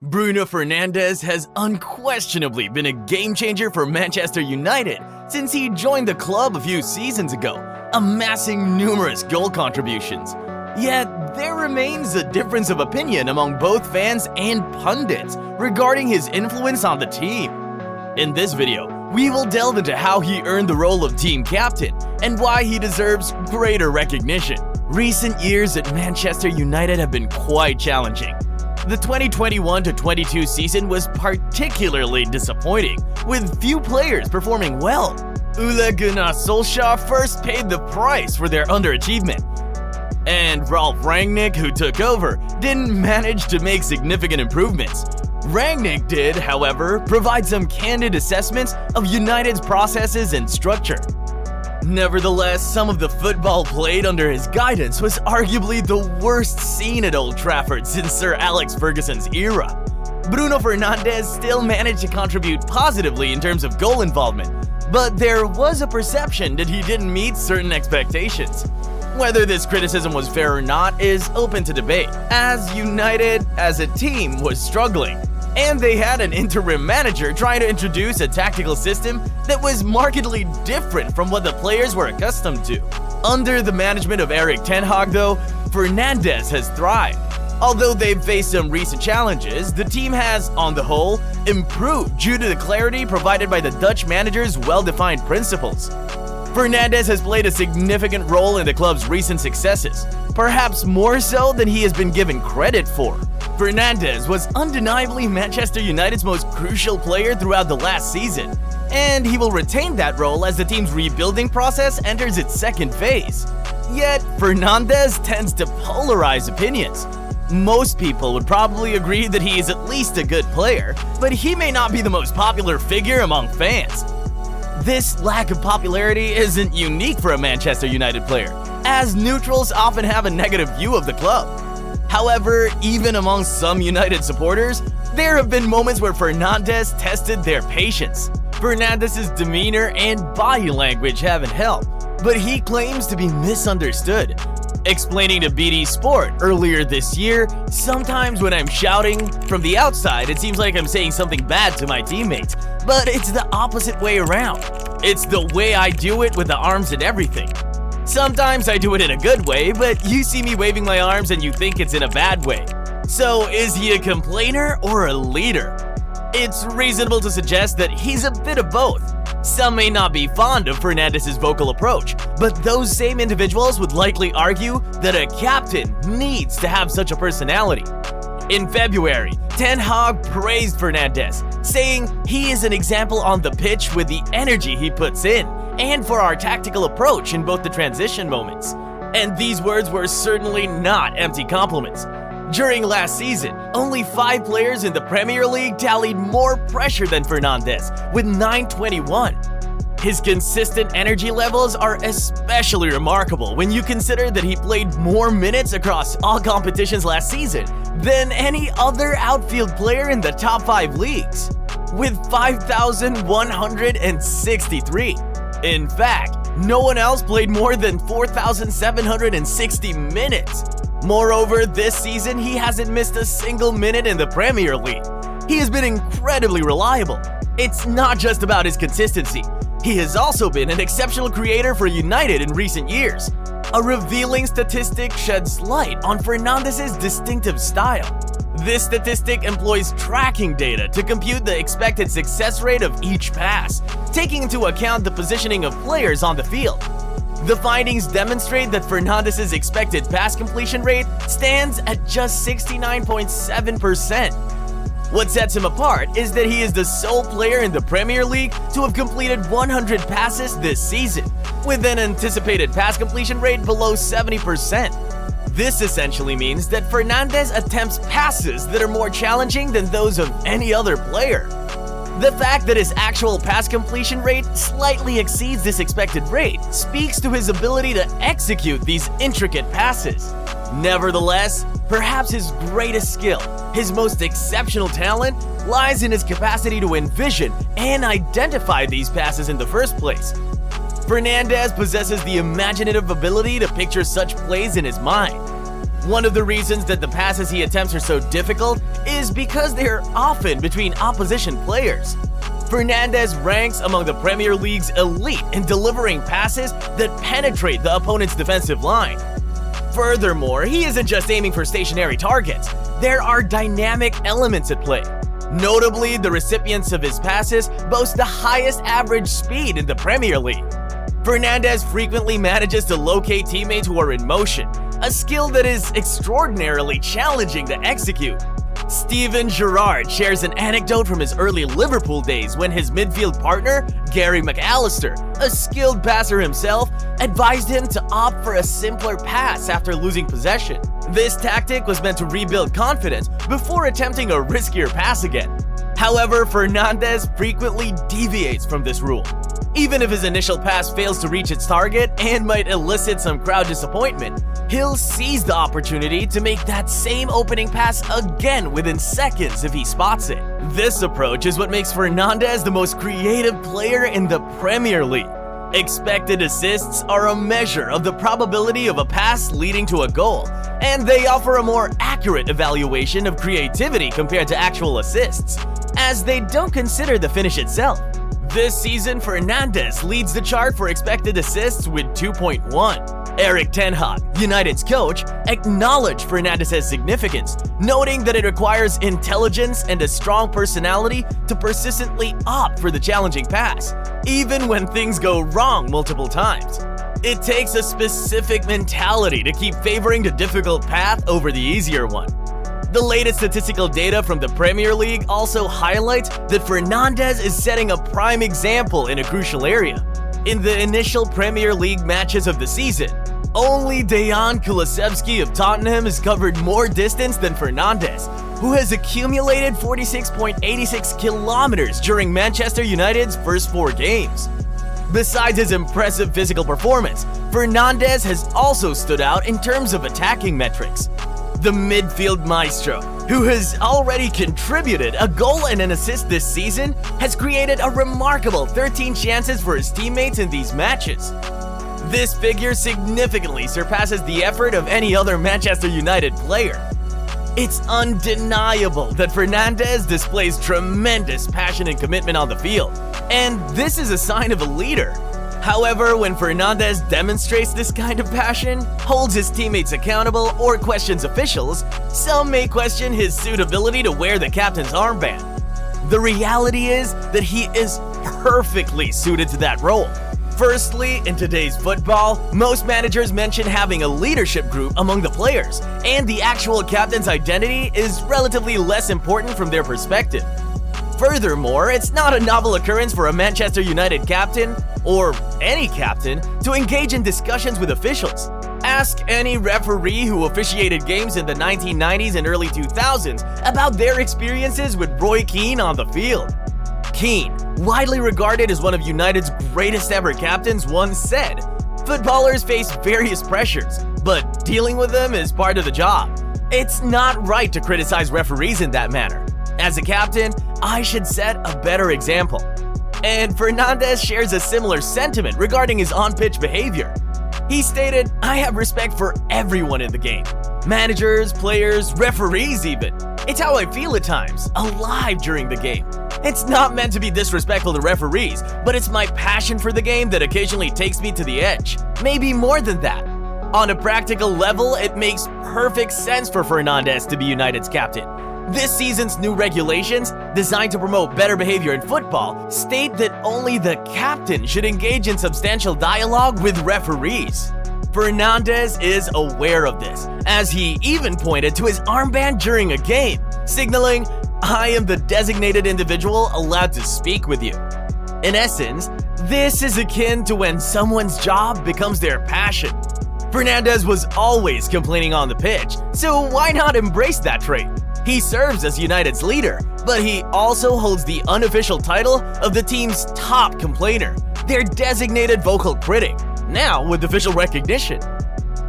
Bruno Fernandes has unquestionably been a game-changer for Manchester United since he joined the club a few seasons ago, amassing numerous goal contributions. Yet, there remains a difference of opinion among both fans and pundits regarding his influence on the team. In this video, we will delve into how he earned the role of team captain and why he deserves greater recognition. Recent years at Manchester United have been quite challenging. The 2021-22 season was particularly disappointing, with few players performing well. Ole Gunnar Solskjaer first paid the price for their underachievement, and Ralf Rangnick, who took over, didn't manage to make significant improvements. Rangnick did, however, provide some candid assessments of United's processes and structure. Nevertheless, some of the football played under his guidance was arguably the worst seen at Old Trafford since Sir Alex Ferguson's era. Bruno Fernandes still managed to contribute positively in terms of goal involvement, but there was a perception that he didn't meet certain expectations. Whether this criticism was fair or not is open to debate, as United as a team was struggling, and they had an interim manager trying to introduce a tactical system that was markedly different from what the players were accustomed to. Under the management of Erik ten Hag, though, Fernandes has thrived. Although they've faced some recent challenges, the team has, on the whole, improved due to the clarity provided by the Dutch manager's well-defined principles. Fernandes has played a significant role in the club's recent successes, perhaps more so than he has been given credit for. Fernandes was undeniably Manchester United's most crucial player throughout the last season, and he will retain that role as the team's rebuilding process enters its second phase. Yet, Fernandes tends to polarize opinions. Most people would probably agree that he is at least a good player, but he may not be the most popular figure among fans. This lack of popularity isn't unique for a Manchester United player, as neutrals often have a negative view of the club. However, even among some United supporters, there have been moments where Fernandes tested their patience. Fernandes' demeanor and body language haven't helped, but he claims to be misunderstood. Explaining to BT Sport earlier this year, sometimes when I'm shouting from the outside, it seems like I'm saying something bad to my teammates, but it's the opposite way around. It's the way I do it with the arms and everything. Sometimes I do it in a good way, but you see me waving my arms and you think it's in a bad way. So is he a complainer or a leader? It's reasonable to suggest that he's a bit of both. Some may not be fond of Fernandes' vocal approach, but those same individuals would likely argue that a captain needs to have such a personality. In February, Ten Hag praised Fernandes, saying he is an example on the pitch with the energy he puts in, and for our tactical approach in both the transition moments. And these words were certainly not empty compliments. During last season, only 5 players in the Premier League tallied more pressure than Fernandes, with 921. His consistent energy levels are especially remarkable when you consider that he played more minutes across all competitions last season than any other outfield player in the top 5 leagues, with 5,163. In fact, no one else played more than 4,760 minutes. Moreover, this season he hasn't missed a single minute in the Premier League. He has been incredibly reliable. It's not just about his consistency. He has also been an exceptional creator for United in recent years. A revealing statistic sheds light on Fernandes' distinctive style. This statistic employs tracking data to compute the expected success rate of each pass, taking into account the positioning of players on the field. The findings demonstrate that Fernandes' expected pass completion rate stands at just 69.7%. What sets him apart is that he is the sole player in the Premier League to have completed 100 passes this season, with an anticipated pass completion rate below 70%. This essentially means that Fernandes attempts passes that are more challenging than those of any other player. The fact that his actual pass completion rate slightly exceeds this expected rate speaks to his ability to execute these intricate passes. Nevertheless, perhaps his greatest skill, his most exceptional talent, lies in his capacity to envision and identify these passes in the first place. Fernandes possesses the imaginative ability to picture such plays in his mind. One of the reasons that the passes he attempts are so difficult is because they're often between opposition players. Fernandes ranks among the Premier League's elite in delivering passes that penetrate the opponent's defensive line. Furthermore, he isn't just aiming for stationary targets. There are dynamic elements at play. Notably, the recipients of his passes boast the highest average speed in the Premier League. Fernandes frequently manages to locate teammates who are in motion, a skill that is extraordinarily challenging to execute. Steven Gerrard shares an anecdote from his early Liverpool days when his midfield partner, Gary McAllister, a skilled passer himself, advised him to opt for a simpler pass after losing possession. This tactic was meant to rebuild confidence before attempting a riskier pass again. However, Fernandes frequently deviates from this rule. Even if his initial pass fails to reach its target and might elicit some crowd disappointment, he'll seize the opportunity to make that same opening pass again within seconds if he spots it. This approach is what makes Fernandes the most creative player in the Premier League. Expected assists are a measure of the probability of a pass leading to a goal, and they offer a more accurate evaluation of creativity compared to actual assists, as they don't consider the finish itself. This season, Fernandes leads the chart for expected assists with 2.1. Erik ten Hag, United's coach, acknowledged Fernandes' significance, noting that it requires intelligence and a strong personality to persistently opt for the challenging pass, even when things go wrong multiple times. It takes a specific mentality to keep favoring the difficult path over the easier one. The latest statistical data from the Premier League also highlights that Fernandes is setting a prime example in a crucial area. In the initial Premier League matches of the season, only Dejan Kulusevski of Tottenham has covered more distance than Fernandes, who has accumulated 46.86 kilometers during Manchester United's first 4 games. Besides his impressive physical performance, Fernandes has also stood out in terms of attacking metrics. The midfield maestro, who has already contributed a goal and an assist this season, has created a remarkable 13 chances for his teammates in these matches. This figure significantly surpasses the effort of any other Manchester United player. It's undeniable that Fernandes displays tremendous passion and commitment on the field, and this is a sign of a leader. However, when Fernandes demonstrates this kind of passion, holds his teammates accountable, or questions officials, some may question his suitability to wear the captain's armband. The reality is that he is perfectly suited to that role. Firstly, in today's football, most managers mention having a leadership group among the players, and the actual captain's identity is relatively less important from their perspective. Furthermore, it's not a novel occurrence for a Manchester United captain, or any captain, to engage in discussions with officials. Ask any referee who officiated games in the 1990s and early 2000s about their experiences with Roy Keane on the field. Keane, widely regarded as one of United's greatest ever captains, once said, "Footballers face various pressures, but dealing with them is part of the job. It's not right to criticize referees in that manner. As a captain, I should set a better example." And Fernandes shares a similar sentiment regarding his on-pitch behavior. He stated, "I have respect for everyone in the game. Managers, players, referees even. It's how I feel at times, alive during the game. It's not meant to be disrespectful to referees, but it's my passion for the game that occasionally takes me to the edge. Maybe more than that." On a practical level, it makes perfect sense for Fernandes to be United's captain. This season's new regulations, designed to promote better behavior in football, state that only the captain should engage in substantial dialogue with referees. Fernandes is aware of this, as he even pointed to his armband during a game, signaling, "I am the designated individual allowed to speak with you." In essence, this is akin to when someone's job becomes their passion. Fernandes was always complaining on the pitch, so why not embrace that trait? He serves as United's leader, but he also holds the unofficial title of the team's top complainer, their designated vocal critic, now with official recognition.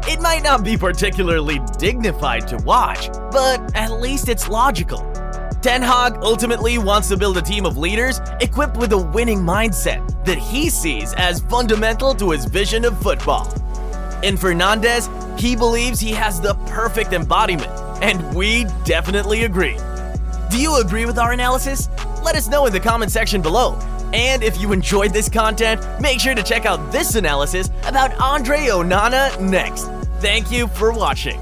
It might not be particularly dignified to watch, but at least it's logical. Ten Hag ultimately wants to build a team of leaders equipped with a winning mindset that he sees as fundamental to his vision of football. In Fernandes, he believes he has the perfect embodiment, and we definitely agree. Do you agree with our analysis? Let us know in the comment section below. And if you enjoyed this content, make sure to check out this analysis about Andre Onana next. Thank you for watching.